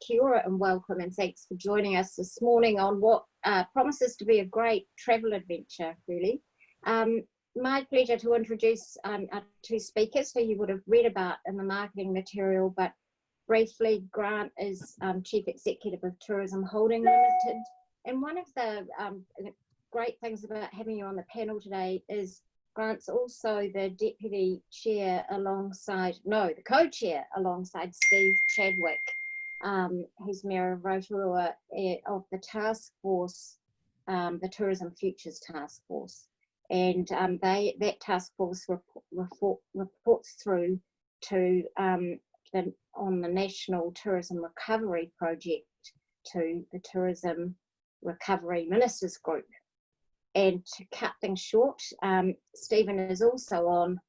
kia ora and welcome, and thanks for joining us this morning on what promises to be a great travel adventure, really. My pleasure to introduce our two speakers who you would have read about in the marketing material, but briefly, Grant is Chief Executive of Tourism Holding Limited. And one of the great things about having you on the panel today is Grant's also the deputy chair alongside, no, the co-chair alongside Steve Chadwick, who's Mayor of Aotearoa, of the task force, the Tourism Futures Task Force. And that task force reports through to on the National Tourism Recovery Project to the Tourism Recovery Ministers Group. And to cut things short, Stephen is also on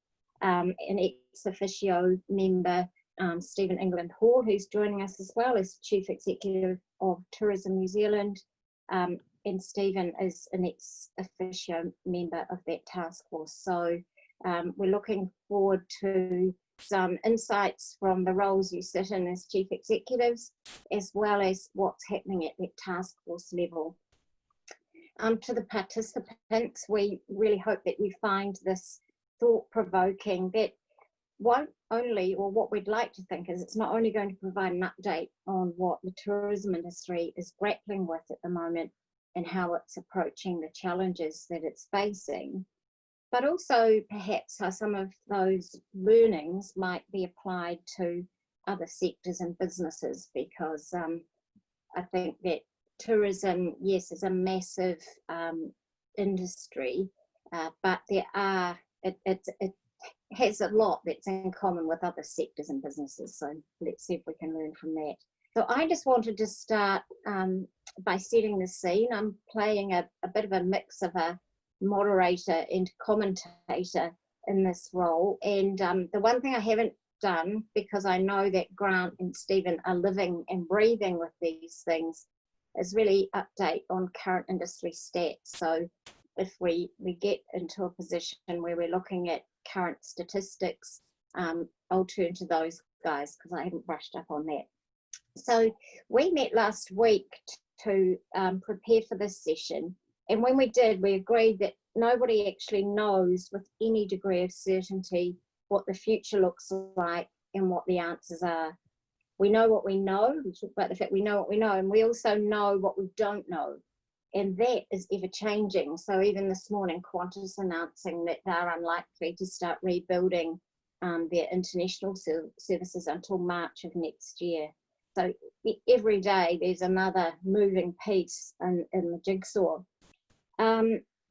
an ex officio member, Stephen England Hall, who's joining us as well as Chief Executive of Tourism New Zealand. And Stephen is an ex officio member of that task force. So we're looking forward to some insights from the roles you sit in as chief executives, as well as what's happening at that task force level. To the participants, we really hope that you find this thought-provoking, that won't only, or what we'd like to think is, it's not only going to provide an update on what the tourism industry is grappling with at the moment and how it's approaching the challenges that it's facing, but also perhaps how some of those learnings might be applied to other sectors and businesses, because I think that tourism, yes, is a massive industry, but there are, it has a lot that's in common with other sectors and businesses. So let's see if we can learn from that. So I just wanted to start by setting the scene. I'm playing a bit of a mix of a moderator and commentator in this role. And the one thing I haven't done, because I know that Grant and Stephen are living and breathing with these things, is really update on current industry stats. So if we get into a position where we're looking at current statistics, I'll turn to those guys because I haven't brushed up on that. So we met last week to prepare for this session. And when we did, we agreed that nobody actually knows with any degree of certainty what the future looks like and what the answers are. We know what we know, we talk about the fact we know what we know, and we also know what we don't know. And that is ever changing. So even this morning, Qantas announcing that they're unlikely to start rebuilding their international services until March of next year. So every day there's another moving piece in the jigsaw.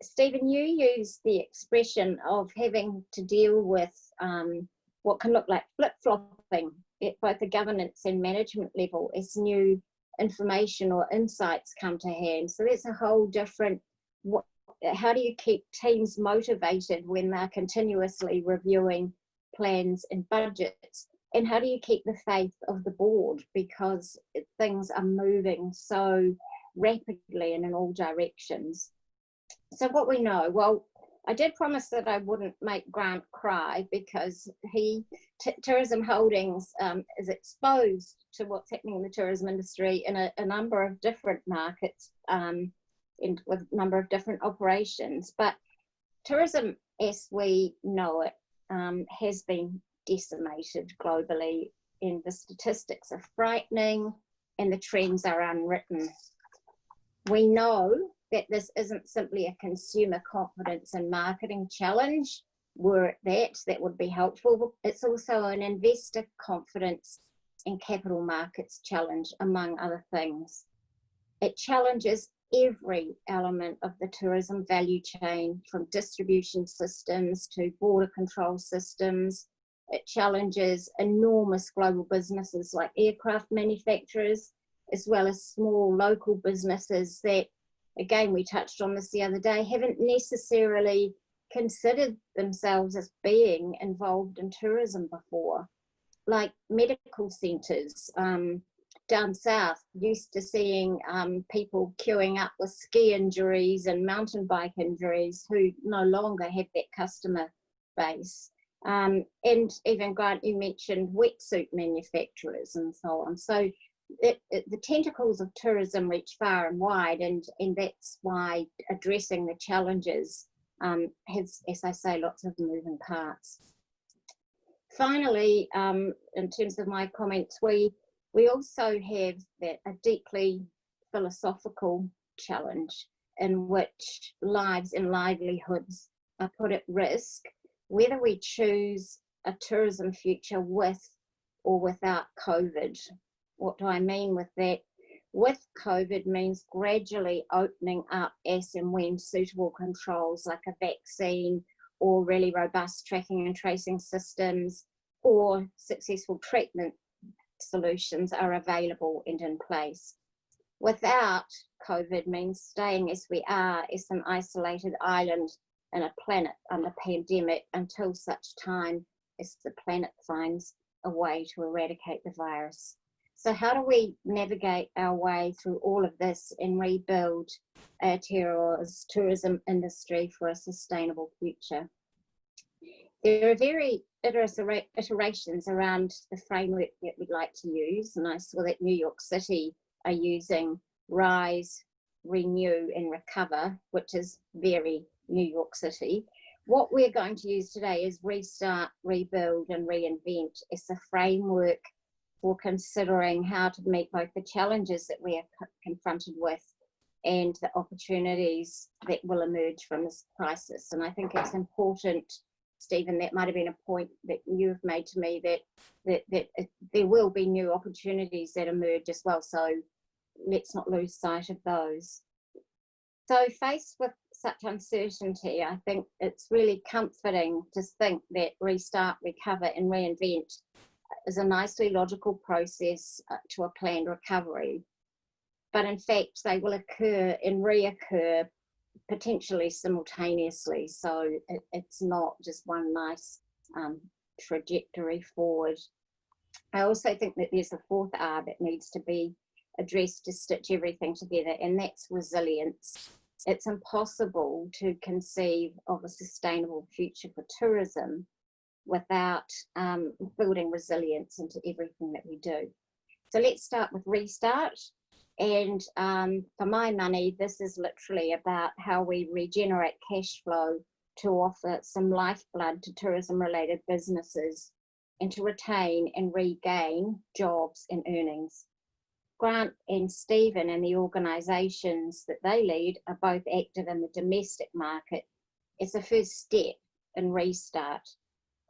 Stephen, you use the expression of having to deal with what can look like flip-flopping at both the governance and management level as new information or insights come to hand. So that's a whole different, how do you keep teams motivated when they're continuously reviewing plans and budgets? And how do you keep the faith of the board, because things are moving so rapidly and in all directions? So what we know, well, I did promise that I wouldn't make Grant cry, because Tourism Holdings is exposed to what's happening in the tourism industry in a number of different markets and with a number of different operations. But tourism, as we know it, has been decimated globally, and the statistics are frightening and the trends are unwritten. We know that this isn't simply a consumer confidence and marketing challenge. Were it that would be helpful. It's also an investor confidence and capital markets challenge, among other things. It challenges every element of the tourism value chain, from distribution systems to border control systems. It challenges enormous global businesses like aircraft manufacturers, as well as small local businesses that, again, we touched on this the other day, haven't necessarily considered themselves as being involved in tourism before, like medical centres down south, used to seeing people queuing up with ski injuries and mountain bike injuries, who no longer have that customer base. And even, Grant, you mentioned wetsuit manufacturers and so on. So the tentacles of tourism reach far and wide, and that's why addressing the challenges has, as I say, lots of moving parts. Finally, in terms of my comments, we also have a deeply philosophical challenge in which lives and livelihoods are put at risk, whether we choose a tourism future with or without COVID. What do I mean with that? With COVID means gradually opening up as and when suitable controls like a vaccine or really robust tracking and tracing systems or successful treatment solutions are available and in place. Without COVID means staying as we are, as an isolated island in a planet under pandemic until such time as the planet finds a way to eradicate the virus. So how do we navigate our way through all of this and rebuild Aotearoa's tourism industry for a sustainable future? There are very iterations around the framework that we'd like to use, and I saw that New York City are using Rise, Renew and Recover, which is very New York City. What we're going to use today is Restart, Rebuild and Reinvent as a framework for considering how to meet both the challenges that we are confronted with and the opportunities that will emerge from this crisis. And I think it's important, Stephen, that might have been a point that you've made to me, that there will be new opportunities that emerge as well. So let's not lose sight of those. So faced with such uncertainty, I think it's really comforting to think that Restart, Recover and Reinvent is a nicely logical process to a planned recovery. But in fact, they will occur and reoccur potentially simultaneously. So it's not just one nice trajectory forward. I also think that there's a fourth R that needs to be addressed to stitch everything together, and that's resilience. It's impossible to conceive of a sustainable future for tourism without building resilience into everything that we do. So let's start with Restart. And for my money, this is literally about how we regenerate cash flow to offer some lifeblood to tourism-related businesses and to retain and regain jobs and earnings. Grant and Stephen and the organisations that they lead are both active in the domestic market. It's a first step in Restart.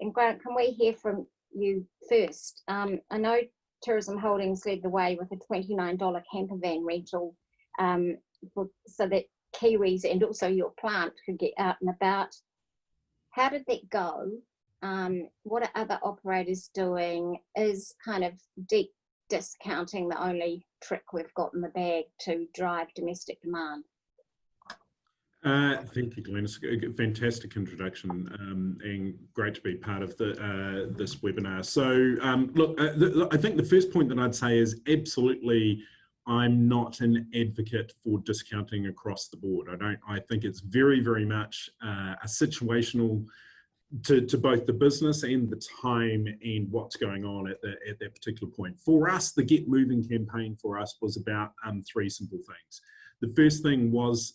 And Grant, can we hear from you first? I know Tourism Holdings led the way with a $29 camper van rental so that Kiwis and also your plant could get out and about. How did that go? What are other operators doing? Is kind of deep discounting the only trick we've got in the bag to drive domestic demand? Thank you, Glenn. It's a fantastic introduction and great to be part of this webinar. So, look, I think the first point that I'd say is absolutely, I'm not an advocate for discounting across the board. I think it's very, very much a situational to both the business and the time and what's going on at that particular point. For us, the Get Moving campaign for us was about three simple things. The first thing was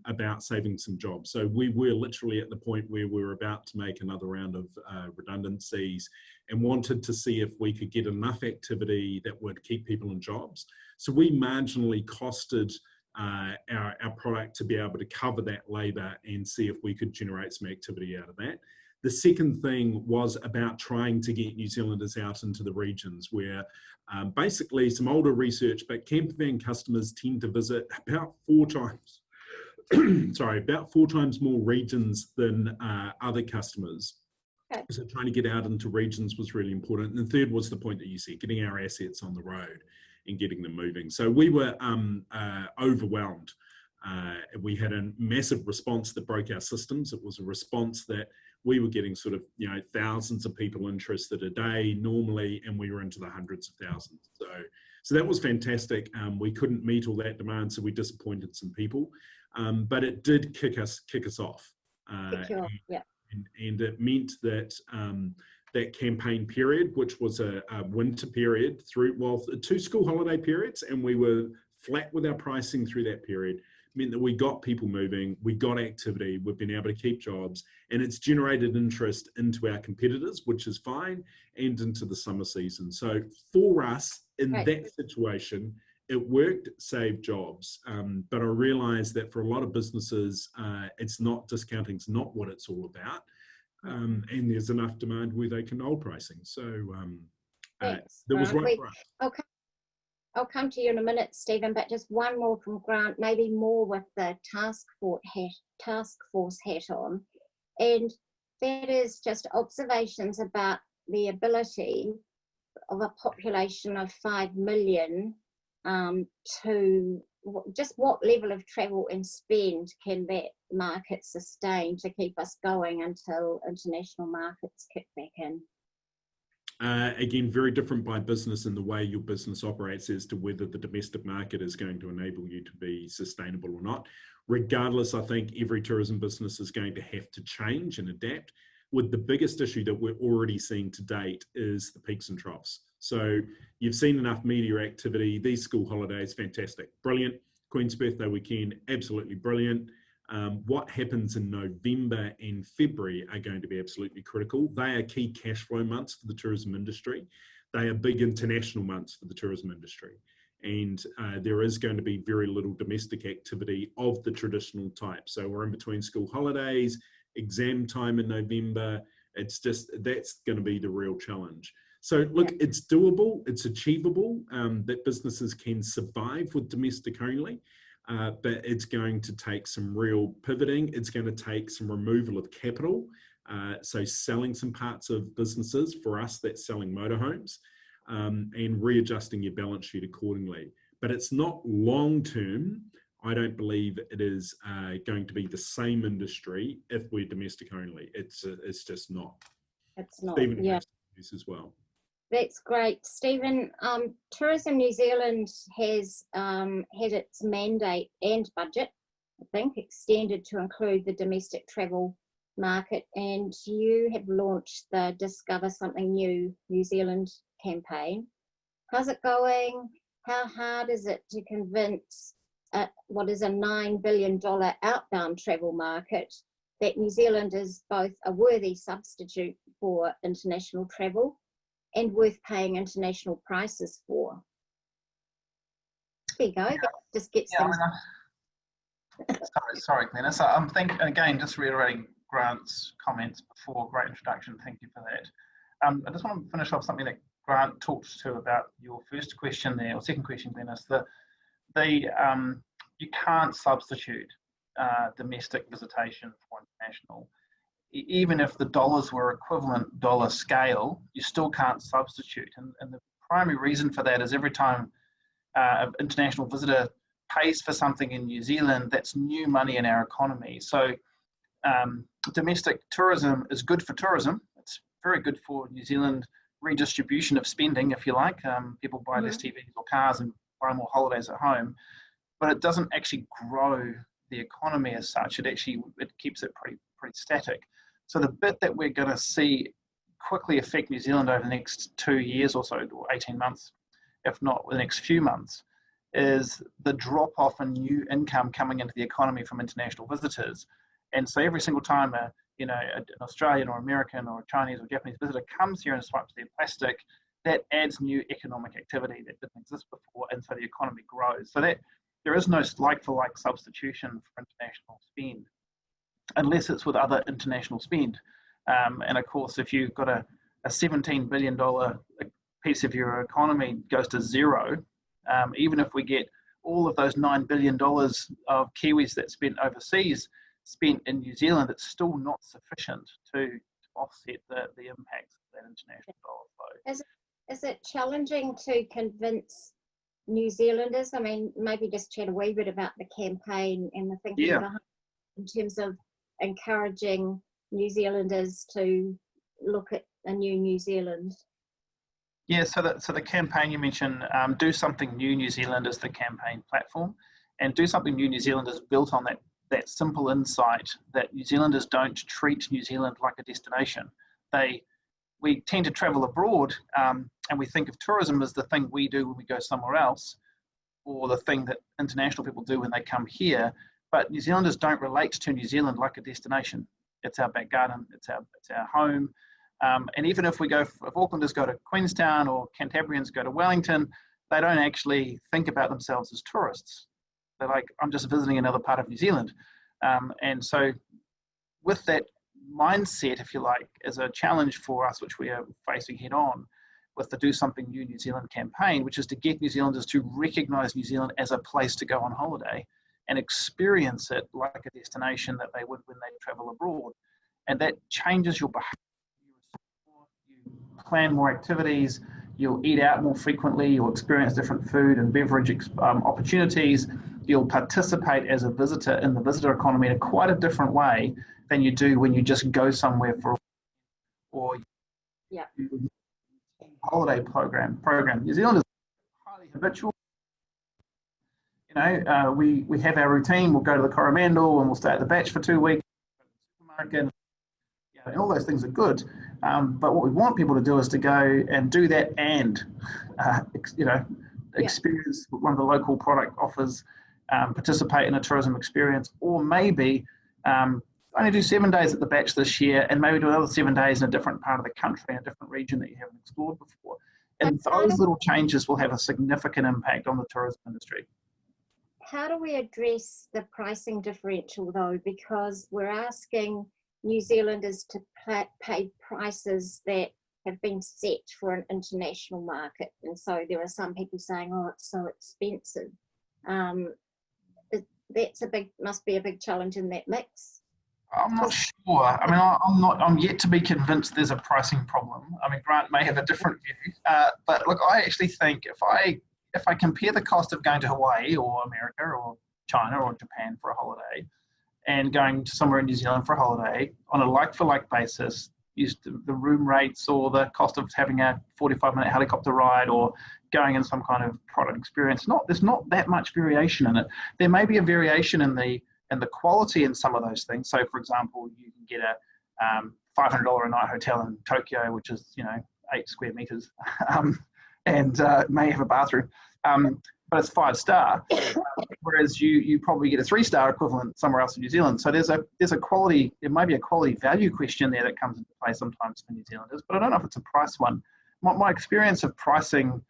about saving some jobs. So we were literally at the point where we were about to make another round of redundancies and wanted to see if we could get enough activity that would keep people in jobs. So we marginally costed our product to be able to cover that labour and see if we could generate some activity out of that. The second thing was about trying to get New Zealanders out into the regions where basically some older research, but camper van customers tend to visit about 4 times, about 4 times more regions than other customers. Okay. So trying to get out into regions was really important. And the third was the point that you said, getting our assets on the road and getting them moving. So we were overwhelmed. We had a massive response that broke our systems. It was a response that we were getting sort of, thousands of people interested a day normally, and we were into the hundreds of thousands. So that was fantastic. We couldn't meet all that demand, so we disappointed some people, but it did kick us off. Yeah. And it meant that that campaign period, which was a winter period through, well, 2 school holiday periods, and we were flat with our pricing through that period, meant that we got people moving, we got activity, we've been able to keep jobs, and it's generated interest into our competitors, which is fine, and into the summer season. So for us, in that situation, it worked, saved jobs. But I realized that for a lot of businesses, it's not, discounting's not what it's all about. And there's enough demand where they can hold pricing. So that was right for us. I'll come to you in a minute, Stephen, but just one more from Grant, maybe more with the task force hat on. And that is just observations about the ability of a population of 5 million to just what level of travel and spend can that market sustain to keep us going until international markets kick back in? Again, very different by business, and the way your business operates as to whether the domestic market is going to enable you to be sustainable or not. Regardless, I think every tourism business is going to have to change and adapt, with the biggest issue that we're already seeing to date is the peaks and troughs. So you've seen enough media activity, these school holidays, fantastic, brilliant. Queen's birthday weekend, absolutely brilliant. What happens in November and February are going to be absolutely critical. They are key cash flow months for the tourism industry. They are big international months for the tourism industry. And there is going to be very little domestic activity of the traditional type. So we're in between school holidays, exam time in November. It's just, that's going to be the real challenge. So look, it's doable, it's achievable, that businesses can survive with domestic only. But it's going to take some real pivoting. It's going to take some removal of capital. So selling some parts of businesses, for us, that's selling motorhomes, and readjusting your balance sheet accordingly. But it's not long-term. I don't believe it is going to be the same industry if we're domestic only. It's just not. It's not, Stephen yeah. Has as well. That's great. Stephen, Tourism New Zealand has had its mandate and budget, I think, extended to include the domestic travel market, and you have launched the Discover Something New New Zealand campaign. How's it going? How hard is it to convince what is a $9 billion outbound travel market that New Zealand is both a worthy substitute for international travel and worth paying international prices for? There you go. That just gets things. Sorry, Glenys. I'm thinking again, just reiterating Grant's comments before. Great introduction. Thank you for that. I just want to finish off something that Grant talked to about your first question there, or second question, Glenys. You can't substitute domestic visitation for international. Even if the dollars were equivalent dollar scale, you still can't substitute. And the primary reason for that is every time an international visitor pays for something in New Zealand, that's new money in our economy. So domestic tourism is good for tourism. It's very good for New Zealand redistribution of spending, if you like. People buy less TVs or cars and buy more holidays at home, but it doesn't actually grow the economy as such. It keeps it pretty static. So the bit that we're going to see quickly affect New Zealand over the next 2 years or so, or 18 months, if not the next few months, is the drop off in new income coming into the economy from international visitors. And so every single time an Australian or American or Chinese or Japanese visitor comes here and swipes their plastic, that adds new economic activity that didn't exist before, and so the economy grows. So that there is no like-for-like substitution for international spend, unless it's with other international spend. And of course, if you've got a $17 billion piece of your economy goes to zero, even if we get all of those $9 billion of Kiwis that spent overseas spent in New Zealand, it's still not sufficient to offset the impacts of that international dollar flow. Is it challenging to convince New Zealanders? I mean, maybe just chat a wee bit about the campaign and the thinking behind it in terms of encouraging New Zealanders to look at a new New Zealand. Yeah, so the campaign you mentioned, Do Something New New Zealand is the campaign platform, and Do Something New New Zealand is built on that simple insight that New Zealanders don't treat New Zealand like a destination. They we tend to travel abroad, and we think of tourism as the thing we do when we go somewhere else, or the thing that international people do when they come here. But New Zealanders don't relate to New Zealand like a destination. It's our back garden, it's our home. And even if Aucklanders go to Queenstown or Cantabrians go to Wellington, they don't actually think about themselves as tourists. They're like, I'm just visiting another part of New Zealand. And so with that mindset, if you like, as a challenge for us, which we are facing head on with the Do Something New New Zealand campaign, which is to get New Zealanders to recognise New Zealand as a place to go on holiday and experience it like a destination that they would when they travel abroad. And that changes your behaviour. You plan more activities, you'll eat out more frequently, you'll experience different food and beverage opportunities, you'll participate as a visitor in the visitor economy in quite a different way than you do when you just go somewhere for or holiday program. New Zealand is highly habitual. You know, we have our routine. We'll go to the Coromandel and we'll stay at the Batch for 2 weeks. Supermarket, and all those things are good. But what we want people to do is to go and do that and, experience one of the local product offers, participate in a tourism experience, or maybe only do 7 days at the Batch this year and maybe do another 7 days in a different part of the country, in a different region that you haven't explored before. And those little changes will have a significant impact on the tourism industry. How do we address the pricing differential though? Because we're asking New Zealanders to pay prices that have been set for an international market. And so there are some people saying, oh, it's so expensive. Must be a big challenge in that mix. I'm not sure. I mean, I'm yet to be convinced there's a pricing problem. I mean, Grant may have a different view, but look, I actually think if I compare the cost of going to Hawaii or America or China or Japan for a holiday and going to somewhere in New Zealand for a holiday on a like-for-like basis, use the room rates or the cost of having a 45-minute helicopter ride or going in some kind of product experience, there's not that much variation in it. There may be a variation in the quality in some of those things. So, for example, you can get a $500 a night hotel in Tokyo, which is 8 square meters, and may have a bathroom, but it's 5-star. Whereas you probably get a 3-star equivalent somewhere else in New Zealand. So there may be a quality value question there that comes into play sometimes for New Zealanders, but I don't know if it's a price one. My experience of pricing,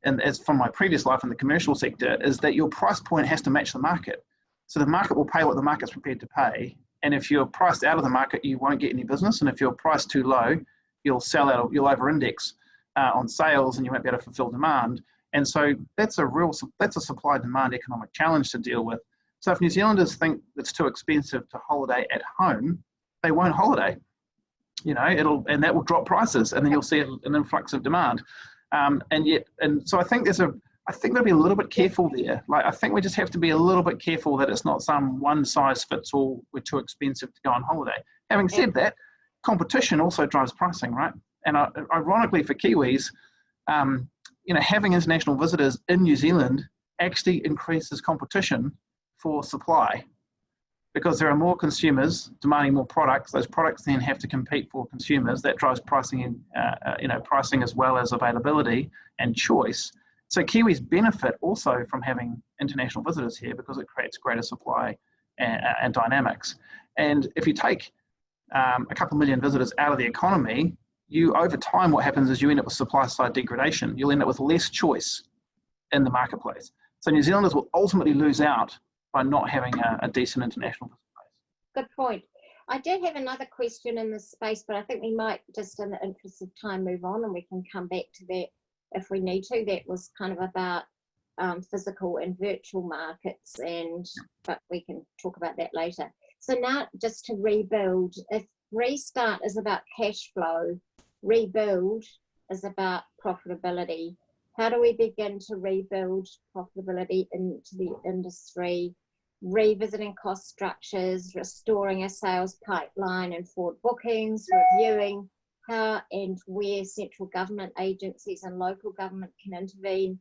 and as from my previous life in the commercial sector, is that your price point has to match the market. So the market will pay what the market's prepared to pay. And if you're priced out of the market, you won't get any business. And if you're priced too low, you'll sell out, you'll over-index on sales and you won't be able to fulfill demand. And so that's a supply-demand economic challenge to deal with. So if New Zealanders think it's too expensive to holiday at home, they won't holiday. And that will drop prices, and then you'll see an influx of demand. So I think we'll be a little bit careful there. Like, I think we just have to be a little bit careful that it's not some one-size-fits-all, we're too expensive to go on holiday. Having said that, competition also drives pricing, right? And ironically for Kiwis, having international visitors in New Zealand actually increases competition for supply, because there are more consumers demanding more products. Those products then have to compete for consumers. That drives pricing, pricing as well as availability and choice. So Kiwis benefit also from having international visitors here because it creates greater supply and dynamics. And if you take a couple million visitors out of the economy, over time, what happens is you end up with supply side degradation. You'll end up with less choice in the marketplace. So New Zealanders will ultimately lose out by not having a decent international visitor base. Good point. I did have another question in this space, but I think we might, just in the interest of time, move on and we can come back to that if we need to. That was kind of about physical and virtual markets, but we can talk about that later. So now, just to rebuild, if restart is about cash flow, rebuild is about profitability. How do we begin to rebuild profitability into the industry, revisiting cost structures, restoring a sales pipeline and forward bookings, reviewing how and where central government agencies and local government can intervene,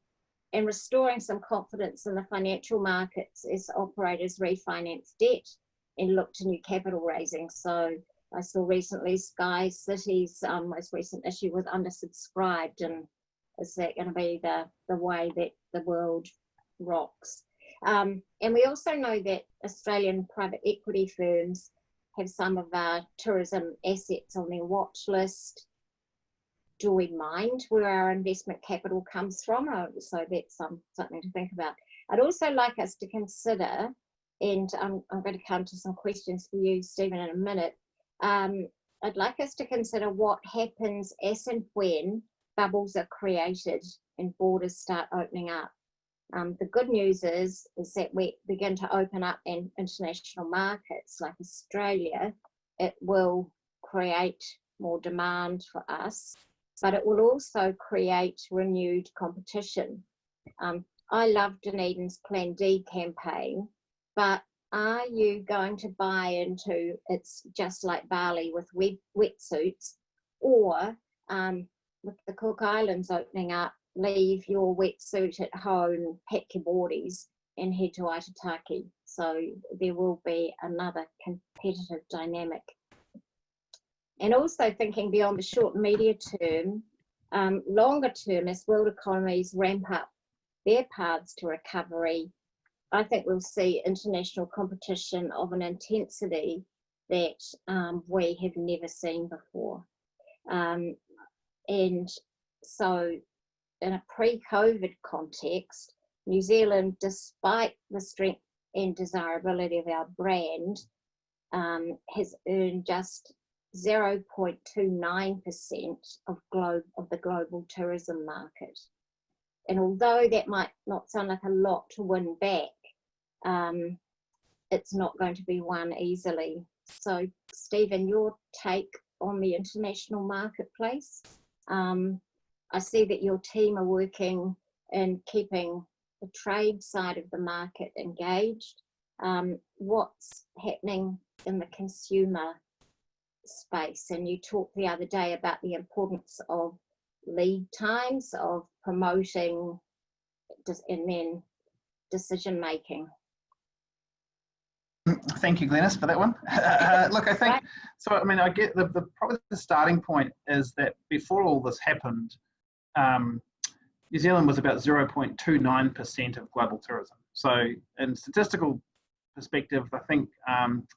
and restoring some confidence in the financial markets as operators refinance debt and look to new capital raising? So I saw recently Sky City's most recent issue was undersubscribed, and is that going to be the way that the world rocks? And we also know that Australian private equity firms have some of our tourism assets on their watch list. Do we mind where our investment capital comes from? So that's something to think about. I'd also like us to consider, and I'm going to come to some questions for you, Stephen, in a minute. I'd like us to consider what happens as and when bubbles are created and borders start opening up. The good news is that we begin to open up in international markets like Australia. It will create more demand for us, but it will also create renewed competition. I love Dunedin's Plan D campaign, but are you going to buy into it's just like Bali with wetsuits, or with the Cook Islands opening up, leave your wetsuit at home, pack your boardies and head to Aotearoa? So there will be another competitive dynamic. And also thinking beyond the short and medium term, longer term, as world economies ramp up their paths to recovery, I think we'll see international competition of an intensity that we have never seen before. And so in a pre-COVID context, New Zealand, despite the strength and desirability of our brand, has earned just 0.29% of the global tourism market. And although that might not sound like a lot to win back, it's not going to be won easily. So, Stephen, your take on the international marketplace? I see that your team are working in keeping the trade side of the market engaged. What's happening in the consumer space? And you talked the other day about the importance of lead times, of promoting, and then decision making. Thank you, Glenys, for that one. Look, I think, so I mean, I get probably the starting point is that before all this happened, New Zealand was about 0.29% of global tourism. So in statistical perspective, I think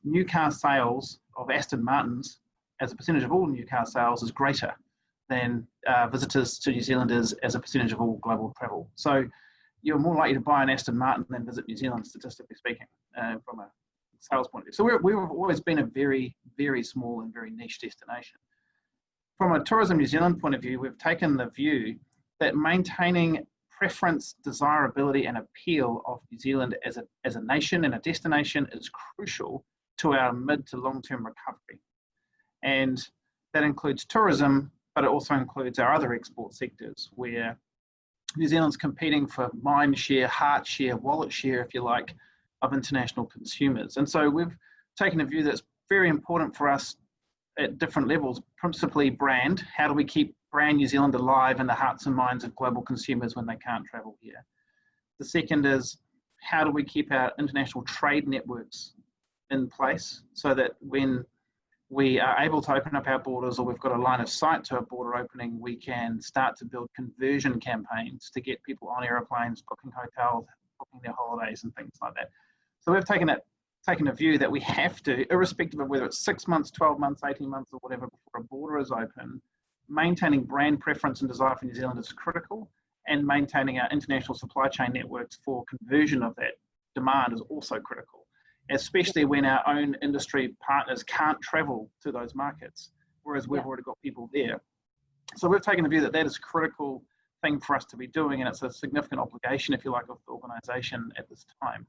new car sales of Aston Martins as a percentage of all new car sales is greater than visitors to New Zealand is as a percentage of all global travel. So you're more likely to buy an Aston Martin than visit New Zealand, statistically speaking, from a sales point of view. So we've always been a very, very small and very niche destination. From a Tourism New Zealand point of view, we've taken the view that maintaining preference, desirability and appeal of New Zealand as a nation and a destination is crucial to our mid to long-term recovery. And that includes tourism, but it also includes our other export sectors where New Zealand's competing for mind share, heart share, wallet share, if you like, of international consumers. And so we've taken a view that's very important for us at different levels, principally brand. How do we keep brand New Zealand alive in the hearts and minds of global consumers when they can't travel here? The second is, how do we keep our international trade networks in place so that when we are able to open up our borders, or we've got a line of sight to a border opening, we can start to build conversion campaigns to get people on aeroplanes, booking hotels, booking their holidays and things like that. So we've taken a view that we have to, irrespective of whether it's 6 months, 12 months, 18 months or whatever before a border is open, maintaining brand preference and desire for New Zealand is critical, and maintaining our international supply chain networks for conversion of that demand is also critical, especially when our own industry partners can't travel to those markets, whereas we've already got people there. So we've taken the view that that is a critical thing for us to be doing, and it's a significant obligation, if you like, of the organisation at this time.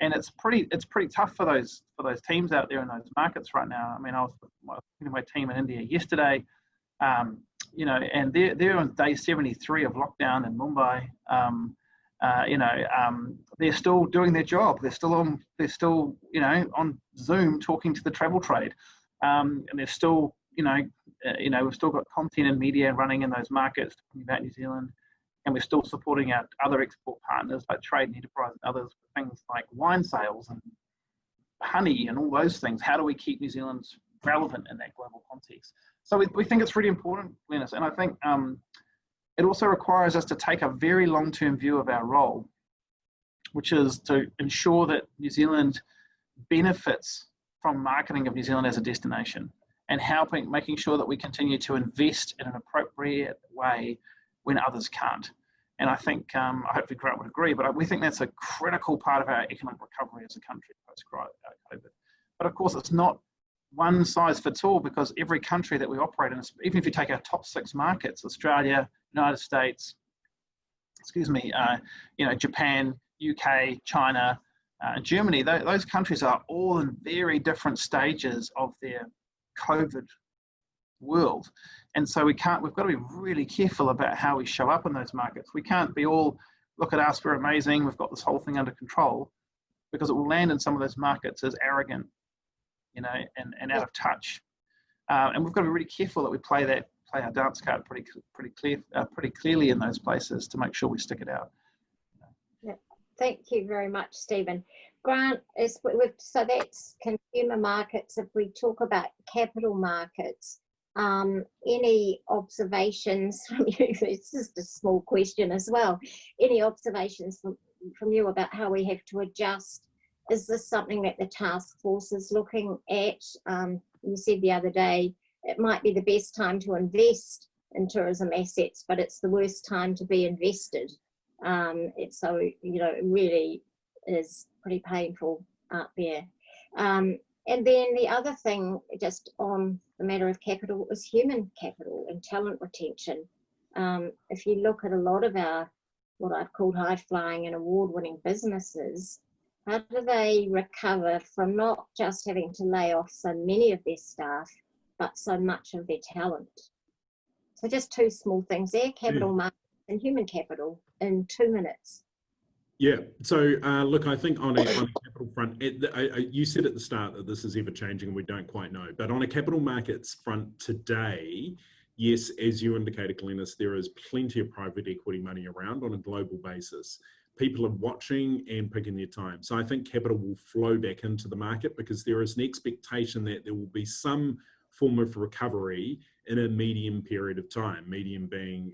And it's pretty tough for those teams out there in those markets right now. I mean, I was with my team in India yesterday, you know, and they're on day 73 of lockdown in Mumbai. You know, they're still doing their job. They're still you know, on Zoom talking to the travel trade, and they're still, you know, we've still got content and media running in those markets talking about New Zealand, and we're still supporting our other export partners like Trade and Enterprise and others for things like wine sales and honey and all those things. How do we keep New Zealand's relevant in that global context. So we think it's really important, Glenys, and I think it also requires us to take a very long-term view of our role, which is to ensure that New Zealand benefits from marketing of New Zealand as a destination, and making sure that we continue to invest in an appropriate way when others can't. And I think, hopefully Grant would agree, but we think that's a critical part of our economic recovery as a country post-COVID. But of course, it's not one size fits all, because every country that we operate in, even if you take our top 6 markets, Australia, United States, Japan, UK, China, and Germany, those countries are all in very different stages of their COVID world. And so we've got to be really careful about how we show up in those markets. We can't be all, look at us, we're amazing, we've got this whole thing under control, because it will land in some of those markets as arrogant, and out of touch. And we've got to be really careful that we play our dance card pretty clearly in those places to make sure we stick it out. Yeah. Thank you very much, Stephen. Grant, so that's consumer markets. If we talk about capital markets, any observations from you? It's just a small question as well. Any observations from you about how we have to adjust? Is this something that the task force is looking at? You said the other day it might be the best time to invest in tourism assets, but it's the worst time to be invested. It really is pretty painful out there. And then the other thing, just on the matter of capital, is human capital and talent retention. If you look at a lot of our, what I've called high-flying and award-winning businesses, how do they recover from not just having to lay off so many of their staff, but so much of their talent? So just 2 small things there, capital markets and human capital, in 2 minutes. Yeah, so look, I think on a capital front, you said at the start that this is ever changing and we don't quite know, but on a capital markets front today, yes, as you indicated, Glenys, there is plenty of private equity money around on a global basis. People are watching and picking their time. So I think capital will flow back into the market, because there is an expectation that there will be some form of recovery in a medium period of time, medium being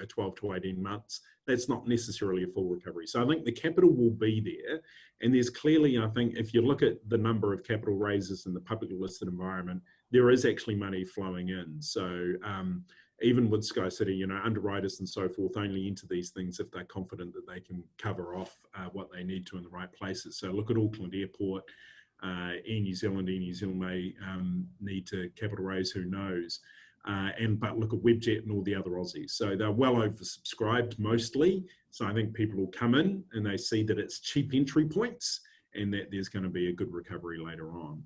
12 to 18 months. That's not necessarily a full recovery. So I think the capital will be there. And there's clearly, I think, if you look at the number of capital raises in the publicly listed environment, there is actually money flowing in. So even with SkyCity, underwriters and so forth only enter these things if they're confident that they can cover off what they need to in the right places. So look at Auckland Airport, Air New Zealand may need to capital raise, who knows? But look at Webjet and all the other Aussies. So they're well oversubscribed mostly. So I think people will come in and they see that it's cheap entry points and that there's going to be a good recovery later on.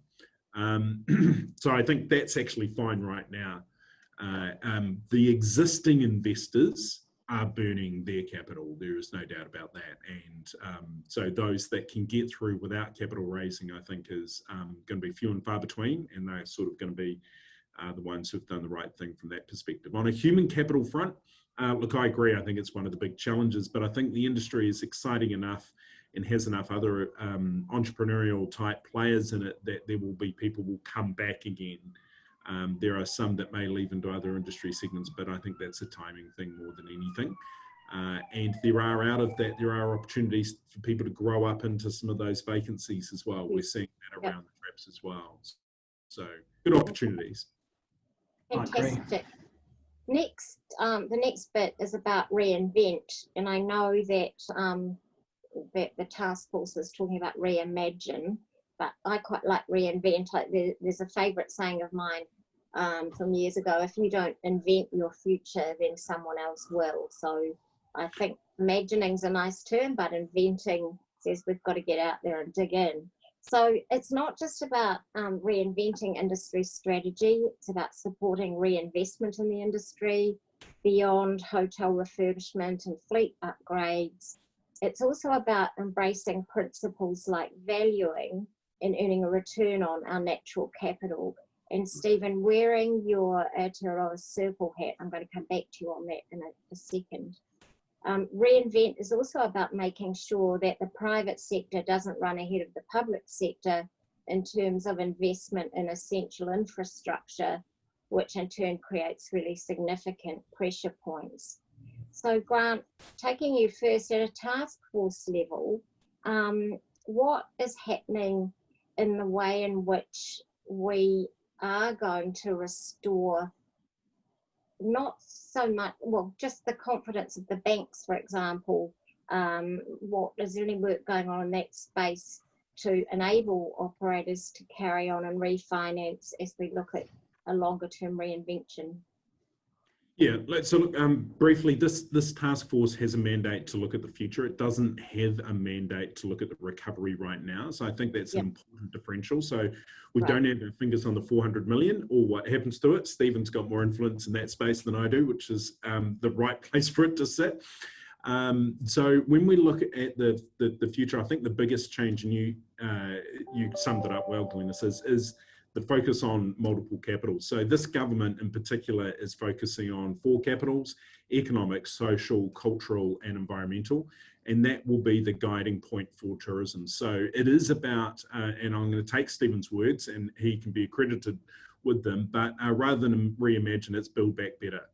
So I think that's actually fine right now. The existing investors are burning their capital. There is no doubt about that. And so those that can get through without capital raising, I think, is going to be few and far between. And they're sort of going to be the ones who've done the right thing from that perspective. On a human capital front, look, I agree. I think it's one of the big challenges, but I think the industry is exciting enough and has enough other entrepreneurial type players in it that there will be people will come back again. There are some that may leave into other industry segments, but I think that's a timing thing more than anything. And there are opportunities for people to grow up into some of those vacancies as well. We're seeing that around the traps as well. So good opportunities. Fantastic. Next, the next bit is about Reinvent, and I know that that the task force is talking about reimagine, but I quite like Reinvent. There's a favourite saying of mine from years ago: if you don't invent your future, then someone else will. So I think imagining's a nice term, but inventing says we've got to get out there and dig in. So it's not just about reinventing industry strategy, it's about supporting reinvestment in the industry beyond hotel refurbishment and fleet upgrades. It's also about embracing principles like valuing and earning a return on our natural capital. And Stephen, wearing your Aotearoa circle hat, I'm going to come back to you on that in a second. Reinvent is also about making sure that the private sector doesn't run ahead of the public sector in terms of investment in essential infrastructure, which in turn creates really significant pressure points. So Grant, taking you first at a task force level, what is happening in the way in which we are going to restore not so much, well, just the confidence of the banks, for example? Is there any work going on in that space to enable operators to carry on and refinance as we look at a longer term reinvention? Yeah, so look, briefly, this task force has a mandate to look at the future. It doesn't have a mandate to look at the recovery right now. So I think that's an important differential. So we don't have our fingers on the 400 million or what happens to it. Stephen's got more influence in that space than I do, which is the right place for it to sit. So when we look at the future, I think the biggest change, and you summed it up well, Glenys, is the focus on multiple capitals. So this government in particular is focusing on 4 capitals: economic, social, cultural, and environmental. And that will be the guiding point for tourism. So it is about, and I'm going to take Stephen's words and he can be accredited with them, but rather than reimagine, it's build back better.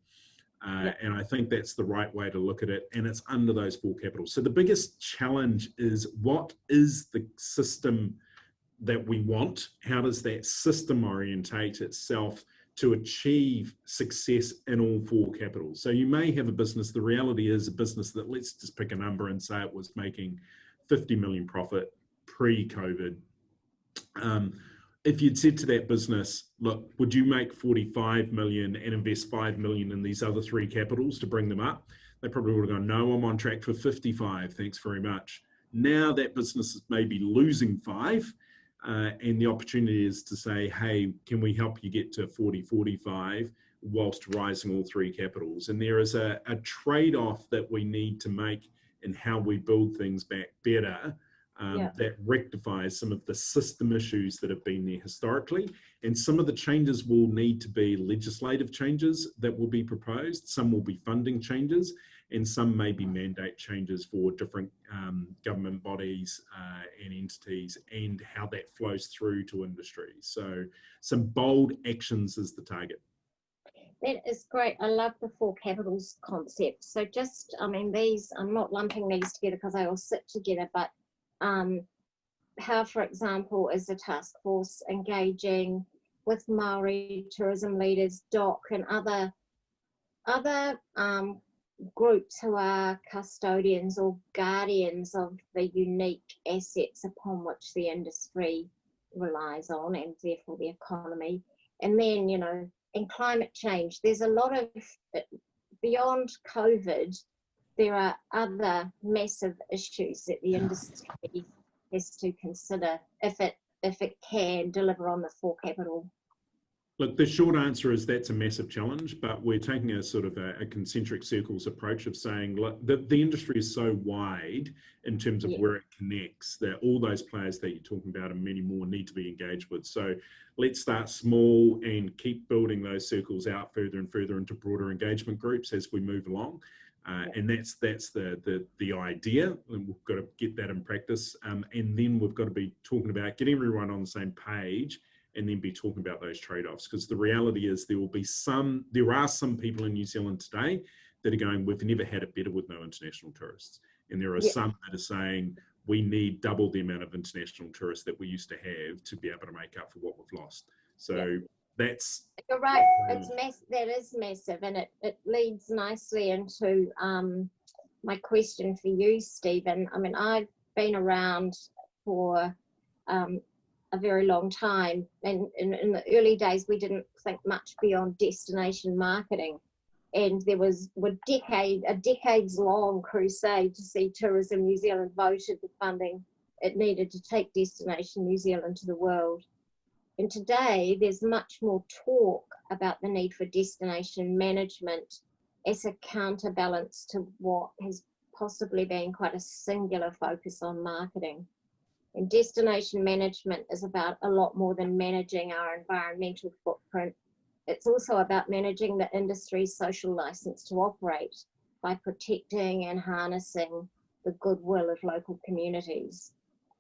And I think that's the right way to look at it. And it's under those 4 capitals. So the biggest challenge is, what is the system that we want? How does that system orientate itself to achieve success in all 4 capitals? So you may have a business, the reality is a business that, let's just pick a number and say it was making 50 million profit pre-COVID. If you'd said to that business, look, would you make 45 million and invest 5 million in these other 3 capitals to bring them up? They probably would have gone, no, I'm on track for 55, thanks very much. Now that business is maybe losing 5, and the opportunity is to say, hey, can we help you get to 40, 45 whilst rising all 3 capitals? And there is a trade-off that we need to make in how we build things back better, that rectifies some of the system issues that have been there historically. And some of the changes will need to be legislative changes that will be proposed. Some will be funding changes, and some may be mandate changes for different government bodies and entities, and how that flows through to industry. So some bold actions is the target. That is great. I love the 4 capitals concept. So just, I mean, these, I'm not lumping these together because they all sit together, but how, for example, is the task force engaging with Maori tourism leaders, DOC, and other groups who are custodians or guardians of the unique assets upon which the industry relies on, and therefore the economy? And then, you know, in climate change, there's a lot of, beyond COVID, there are other massive issues that the industry has to consider if it can deliver on the 4 capital. Look, the short answer is that's a massive challenge, but we're taking a sort of a concentric circles approach of saying, look, the industry is so wide in terms of where it connects, that all those players that you're talking about and many more need to be engaged with. So let's start small and keep building those circles out further and further into broader engagement groups as we move along. And that's the idea, and we've got to get that in practice. And then we've got to be talking about getting everyone on the same page, and then be talking about those trade-offs. Because the reality is there are some people in New Zealand today that are going, we've never had it better with no international tourists. And there are some that are saying, we need double the amount of international tourists that we used to have to be able to make up for what we've lost. So that's... You're right, that is massive, and it leads nicely into my question for you, Stephen. I mean, I've been around for a very long time, and in the early days we didn't think much beyond destination marketing, and there was a decades long crusade to see Tourism New Zealand voted the funding it needed to take Destination New Zealand to the world. And today there's much more talk about the need for destination management as a counterbalance to what has possibly been quite a singular focus on marketing. And destination management is about a lot more than managing our environmental footprint. It's also about managing the industry's social license to operate by protecting and harnessing the goodwill of local communities.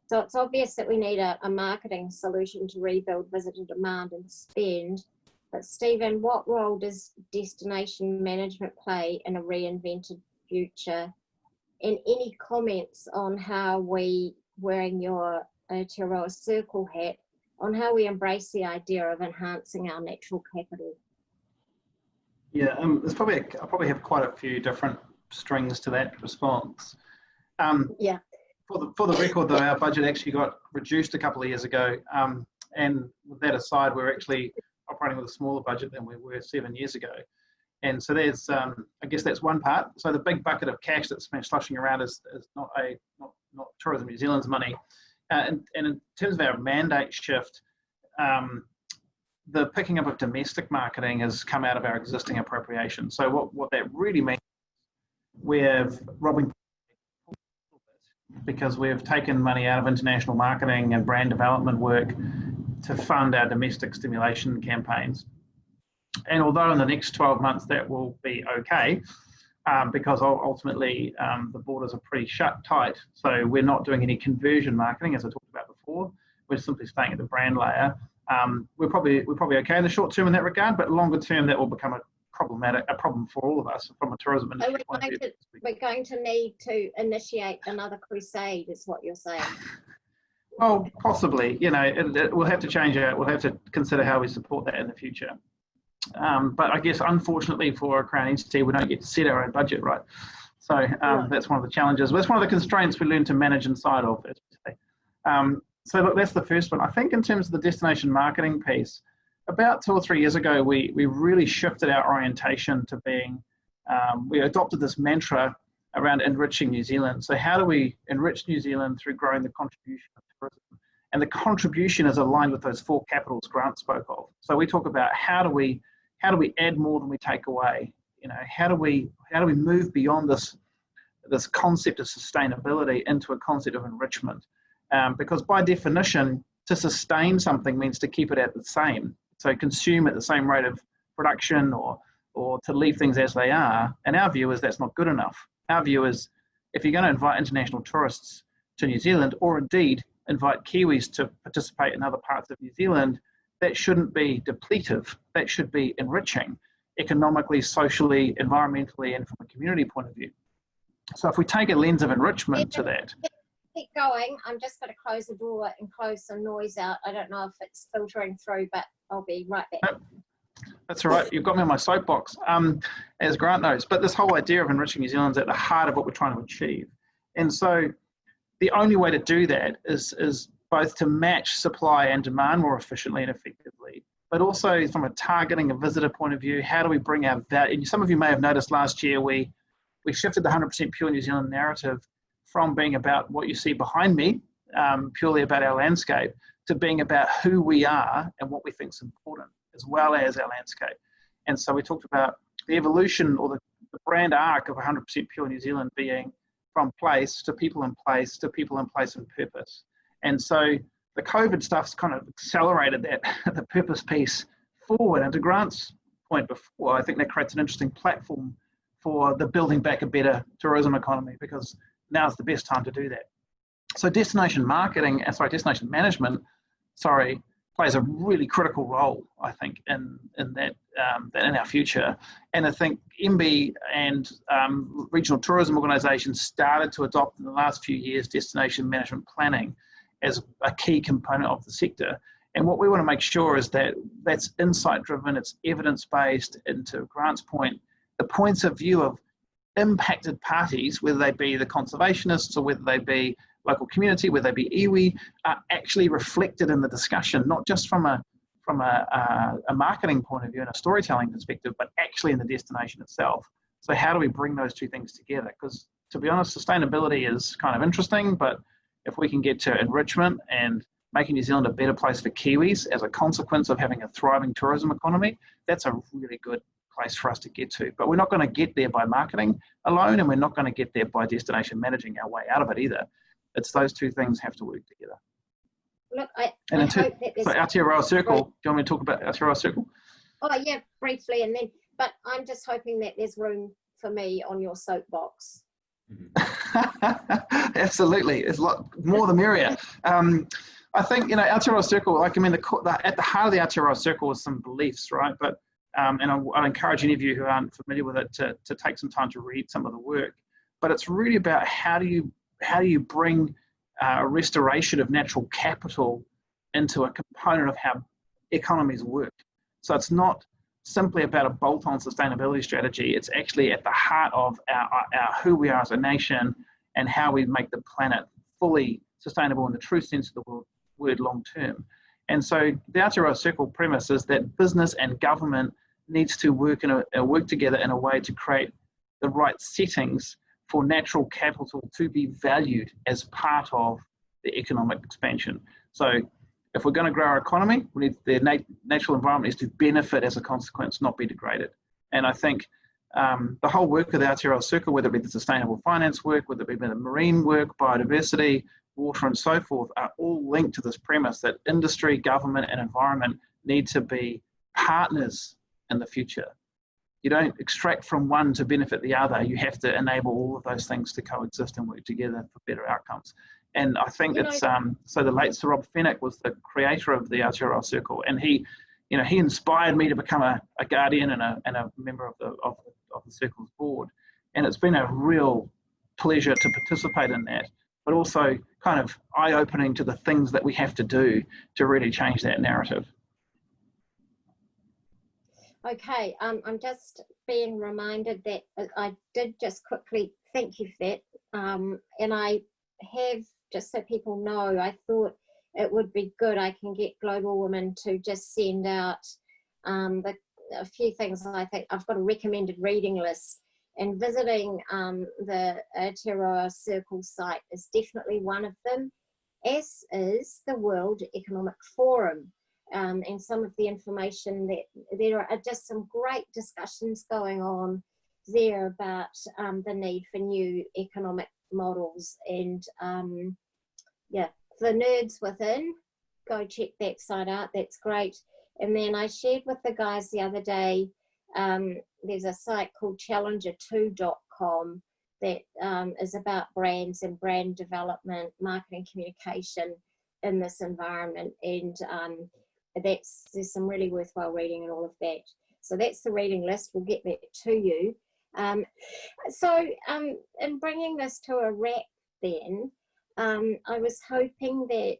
So it's obvious that we need a marketing solution to rebuild visitor demand and spend. But Stephen, what role does destination management play in a reinvented future? And any comments on how we, wearing your Aotearoa Circle hat, on how we embrace the idea of enhancing our natural capital? Yeah, I probably have quite a few different strings to that response. Yeah. For the record, though, our budget actually got reduced a couple of years ago. And with that aside, we're actually operating with a smaller budget than we were 7 years ago. And so there's, I guess that's one part. So the big bucket of cash that's been slushing around is not Tourism New Zealand's money. And in terms of our mandate shift, the picking up of domestic marketing has come out of our existing appropriation. So what that really means, we're robbing, because we've taken money out of international marketing and brand development work to fund our domestic stimulation campaigns. And although in the next 12 months that will be okay, because ultimately the borders are pretty tight, so we're not doing any conversion marketing, as I talked about before. We're simply staying at the brand layer. We're probably okay in the short term in that regard, but longer term that will become a problem for all of us from a tourism industry point of view. We're going to need to initiate another crusade, is what you're saying. Well, possibly. You know, we'll have to change it. We'll have to consider how we support that in the future. But I guess, unfortunately, for a Crown entity, we don't get to set our own budget, right? So that's one of the challenges. That's one of the constraints we learn to manage inside of, as we say. So look, that's the first one. I think in terms of the destination marketing piece, about 2 or 3 years ago, we really shifted our orientation to being, we adopted this mantra around enriching New Zealand. So how do we enrich New Zealand through growing the contribution of tourism? And the contribution is aligned with those 4 capitals Grant spoke of. So we talk about how do we add more than we take away? You know, how do we move beyond this concept of sustainability into a concept of enrichment? Because by definition, to sustain something means to keep it at the same. So consume at the same rate of production or to leave things as they are. And our view is that's not good enough. Our view is if you're going to invite international tourists to New Zealand, or indeed invite Kiwis to participate in other parts of New Zealand, that shouldn't be depletive. That should be enriching economically, socially, environmentally, and from a community point of view. So if we take a lens of enrichment to that. Keep going. I'm just going to close the door and close some noise out. I don't know if it's filtering through, but I'll be right back. Nope. That's all right. You've got me on my soapbox, as Grant knows. But this whole idea of enriching New Zealand is at the heart of what we're trying to achieve. And so the only way to do that is both to match supply and demand more efficiently and effectively, but also from a targeting a visitor point of view, how do we bring our value? Some of you may have noticed last year we shifted the 100% Pure New Zealand narrative from being about what you see behind me, purely about our landscape, to being about who we are and what we think is important, as well as our landscape. And so we talked about the evolution or the brand arc of 100% Pure New Zealand being from place to people in place to people in place and purpose. And so the COVID stuff's kind of accelerated that, the purpose piece forward. And to Grant's point before, I think that creates an interesting platform for the building back a better tourism economy, because now's the best time to do that. So destination management, plays a really critical role, I think, in that in our future. And I think MB and regional tourism organisations started to adopt in the last few years destination management planning as a key component of the sector. And what we want to make sure is that that's insight-driven, it's evidence-based, and to Grant's point, the points of view of impacted parties, whether they be the conservationists or whether they be local community, whether they be iwi, are actually reflected in the discussion, not just from a marketing point of view and a storytelling perspective, but actually in the destination itself. So how do we bring those two things together? Because to be honest, sustainability is kind of interesting, but if we can get to enrichment and making New Zealand a better place for Kiwis as a consequence of having a thriving tourism economy, that's a really good place for us to get to. But we're not going to get there by marketing alone, and we're not going to get there by destination managing our way out of it either. It's those two things have to work together. Look, I hope that there's... So Aotearoa Circle, do you want me to talk about Aotearoa Circle? Oh yeah, briefly, and then, but I'm just hoping that there's room for me on your soapbox. Our absolutely. It's a lot more the merrier. I think, Aotearoa Circle, at the heart of the Aotearoa Circle is some beliefs, right? But and I encourage any of you who aren't familiar with it to take some time to read some of the work. But it's really about how do you bring a restoration of natural capital into a component of how economies work. So it's not simply about a bolt-on sustainability strategy. It's actually at the heart of our who we are as a nation and how we make the planet fully sustainable in the true sense of the word long term. And so the Aotearoa Circle premise is that business and government needs to work together in a way to create the right settings for natural capital to be valued as part of the economic expansion. So if we're going to grow our economy, we need the natural environment is to benefit as a consequence, not be degraded. And I think the whole work of the Aotearoa Circle, whether it be the sustainable finance work, whether it be the marine work, biodiversity, water and so forth, are all linked to this premise that industry, government and environment need to be partners in the future. You don't extract from one to benefit the other. You have to enable all of those things to coexist and work together for better outcomes. And I think it's so the late Sir Rob Fenwick was the creator of the Aotearoa Circle, and he inspired me to become a guardian and a member of the Circle's board. And it's been a real pleasure to participate in that, but also kind of eye-opening to the things that we have to do to really change that narrative. Okay, I'm just being reminded that I did just quickly thank you for that, and I have, just so people know, I thought it would be good, I can get Global Women to just send out a few things. I think I've got a recommended reading list, and visiting the Aotearoa Circle site is definitely one of them, as is the World Economic Forum. And some of the information that there are just some great discussions going on there about the need for new economic models. And yeah, for nerds within, go check that site out. That's great. And then I shared with the guys the other day, there's a site called challenger2.com that is about brands and brand development, marketing, communication in this environment. And there's some really worthwhile reading and all of that. So that's the reading list. We'll get that to you. So in bringing this to a wrap then, I was hoping that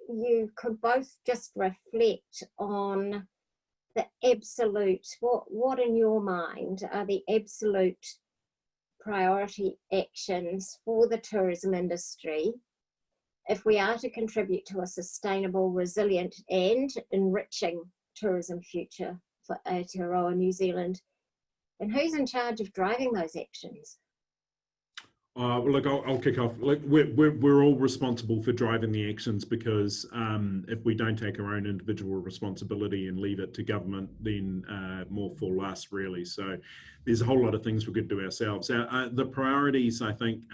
you could both just reflect on the absolute, what in your mind are the absolute priority actions for the tourism industry if we are to contribute to a sustainable, resilient and enriching tourism future for Aotearoa, New Zealand, and who's in charge of driving those actions? Well, look, I'll kick off. Look, we're all responsible for driving the actions, because if we don't take our own individual responsibility and leave it to government, then more fall us, really. So there's a whole lot of things we could do ourselves. The priorities, I think,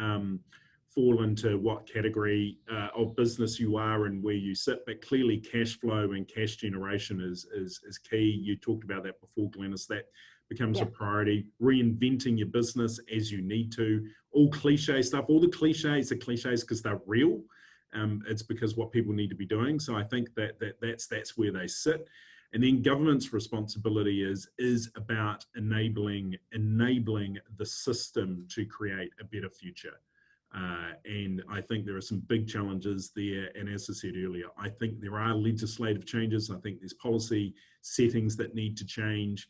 fall into what category of business you are and where you sit, but clearly cash flow and cash generation is key. You talked about that before, Glenys. That becomes a priority. Reinventing your business as you need to. All cliche stuff. All the cliches are cliches because they're real. It's because what people need to be doing. So I think that's where they sit. And then government's responsibility is about enabling the system to create a better future. And I think there are some big challenges there. And as I said earlier, I think there are legislative changes. I think there's policy settings that need to change.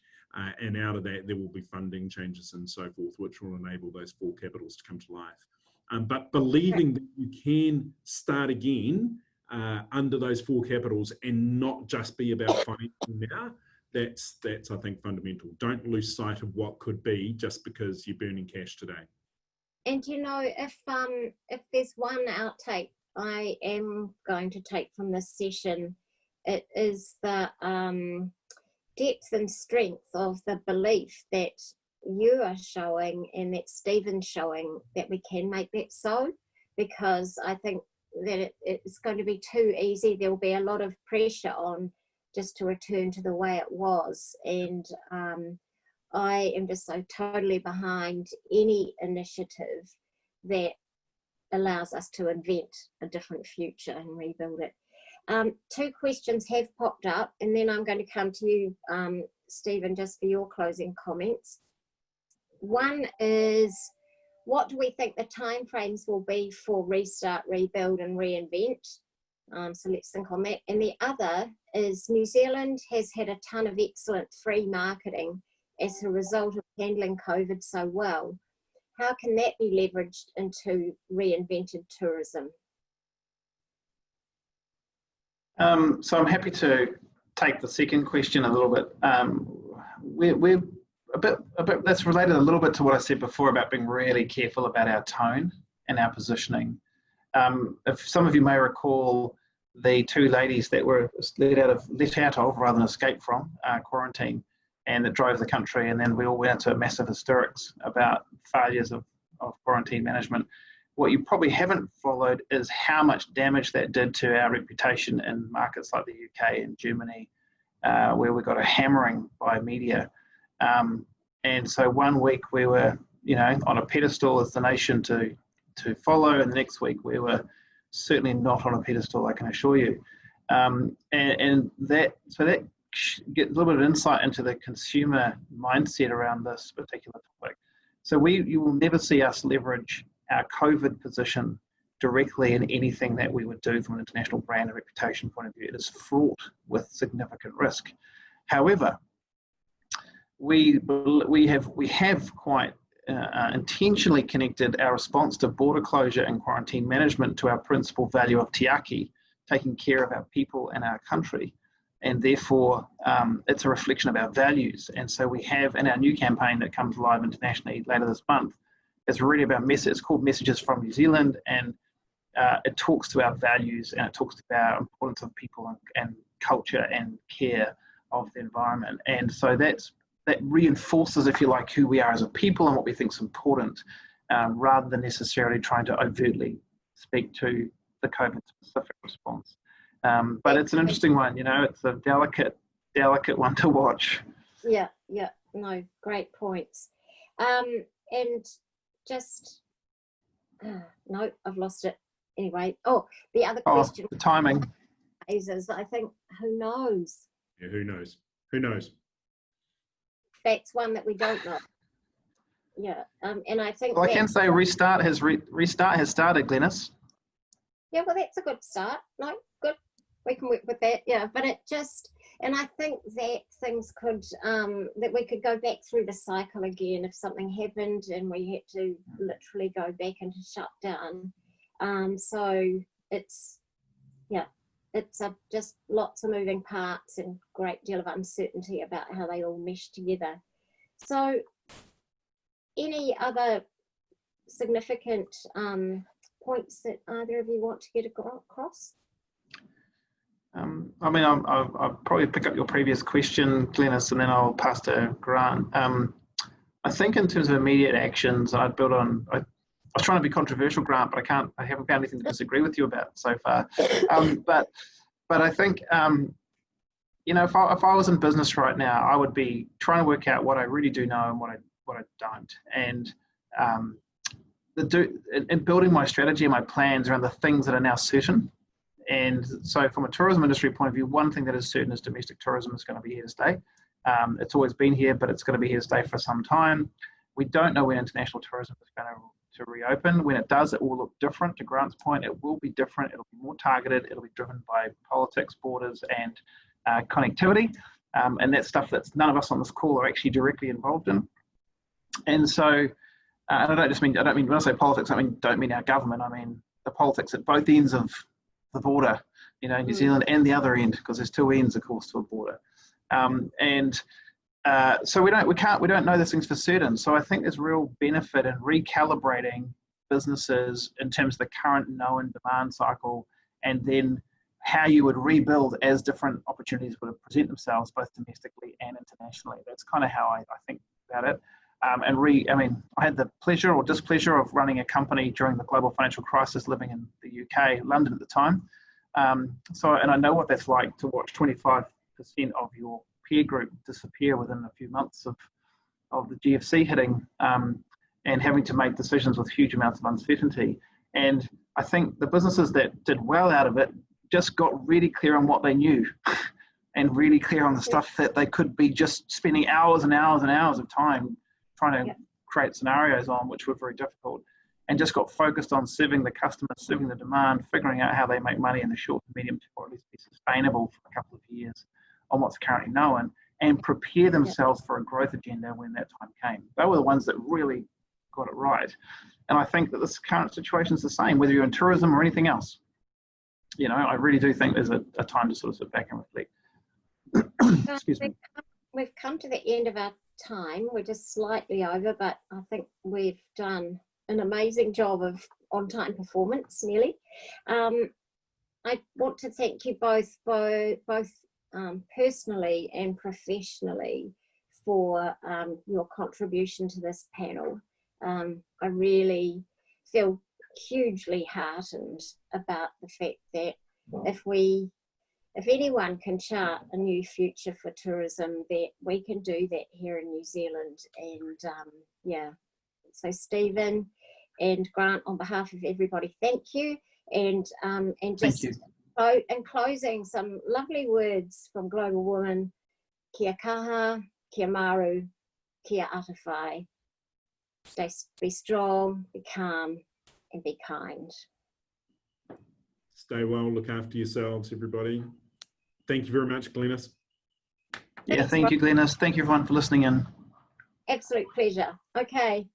And out of that, there will be funding changes and so forth, which will enable those four capitals to come to life. But believing that you can start again under those four capitals and not just be about financing now, that's I think fundamental. Don't lose sight of what could be just because you're burning cash today. And you know, if there's one outtake I am going to take from this session, it is the depth and strength of the belief that you are showing and that Stephen's showing that we can make that so, because I think that it's going to be too easy. There will be a lot of pressure on just to return to the way it was. And I am just so totally behind any initiative that allows us to invent a different future and rebuild it. 2 questions have popped up, and then I'm going to come to you, Stephen, just for your closing comments. One is, what do we think the timeframes will be for restart, rebuild and reinvent? So let's think on that. And the other is, New Zealand has had a ton of excellent free marketing as a result of handling COVID so well. How can that be leveraged into reinvented tourism? So I'm happy to take the second question a little bit. We're a bit that's related a little bit to what I said before about being really careful about our tone and our positioning. If some of you may recall, the 2 ladies that were let out of rather than escaped from quarantine, and that drove the country, and then we all went into massive hysterics about failures of quarantine management. What you probably haven't followed is how much damage that did to our reputation in markets like the UK and Germany, where we got a hammering by media. And so one week we were, on a pedestal as the nation to follow, and the next week we were certainly not on a pedestal, I can assure you. And that get a little bit of insight into the consumer mindset around this particular topic. So you will never see us leverage our COVID position directly in anything that we would do from an international brand and reputation point of view. It is fraught with significant risk. However, we have quite intentionally connected our response to border closure and quarantine management to our principal value of te aki, taking care of our people and our country. And therefore, it's a reflection of our values. And so we have, in our new campaign that comes live internationally later this month, it's really about it's called Messages from New Zealand, and it talks to our values, and it talks to our importance of people and culture and care of the environment. And so that reinforces, if you like, who we are as a people and what we think is important, rather than necessarily trying to overtly speak to the COVID-specific response. But it's an interesting one, it's a delicate one to watch. Yeah, no, great points. And just, no, I've lost it. Anyway, the other question. The timing. Is, I think, who knows? Yeah, who knows? Who knows? That's one that we don't know. Yeah, and I think. Well, I can say restart has started, Glenys. Yeah, well, that's a good start. No, good. We can work with that. Yeah, but it just, and I think that things could, that we could go back through the cycle again if something happened and we had to literally go back into shutdown. So it's just lots of moving parts and great deal of uncertainty about how they all mesh together. So any other significant points that either of you want to get across? I'll probably pick up your previous question, Glenys, and then I'll pass to Grant. I think in terms of immediate actions, I was trying to be controversial, Grant, but I haven't found anything to disagree with you about so far. But I think, if I was in business right now, I would be trying to work out what I really do know and what I don't. And in building my strategy and my plans around the things that are now certain. And so from a tourism industry point of view, one thing that is certain is domestic tourism is going to be here to stay. It's always been here, but it's going to be here to stay for some time. We don't know when international tourism is going to reopen. When it does, it will look different. To Grant's point, it will be different. It'll be more targeted. It'll be driven by politics, borders, and connectivity. And that's stuff that none of us on this call are actually directly involved in. And so, and I don't mean when I say politics, don't mean our government. I mean the politics at both ends of the border, New Zealand and the other end, because there's 2 ends, of course, to a border. So we don't know these things for certain. So I think there's real benefit in recalibrating businesses in terms of the current known demand cycle, and then how you would rebuild as different opportunities would present themselves, both domestically and internationally. That's kind of how I think about it. I had the pleasure or displeasure of running a company during the global financial crisis, living in the UK, London at the time. And I know what that's like to watch 25% of your peer group disappear within a few months of the GFC hitting, and having to make decisions with huge amounts of uncertainty. And I think the businesses that did well out of it just got really clear on what they knew and really clear on the stuff that they could be just spending hours and hours and hours of time trying to create scenarios on, which were very difficult, and just got focused on serving the customer, serving the demand, figuring out how they make money in the short and medium term, or at least be sustainable for a couple of years on what's currently known, and prepare themselves for a growth agenda when that time came. They were the ones that really got it right. And I think that this current situation is the same, whether you're in tourism or anything else. You know, I really do think there's a time to sort of sit back and reflect. Excuse me. We've come to the end of our time. We're just slightly over, but I think we've done an amazing job of on-time performance, nearly. I want to thank you both personally and professionally for your contribution to this panel. I really feel hugely heartened about the fact that if anyone can chart a new future for tourism, that we can do that here in New Zealand. And so Stephen and Grant, on behalf of everybody, thank you. And just in closing, some lovely words from Global Woman: kia kaha, kia maru, kia atawhai. Be strong, be calm, and be kind. Stay well, look after yourselves, everybody. Thank you very much, Glenys. Yeah, thank you, Glenys. Thank you, everyone, for listening in. Absolute pleasure. Okay.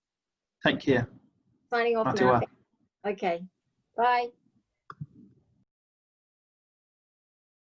Take care. Signing off now. Okay. Bye.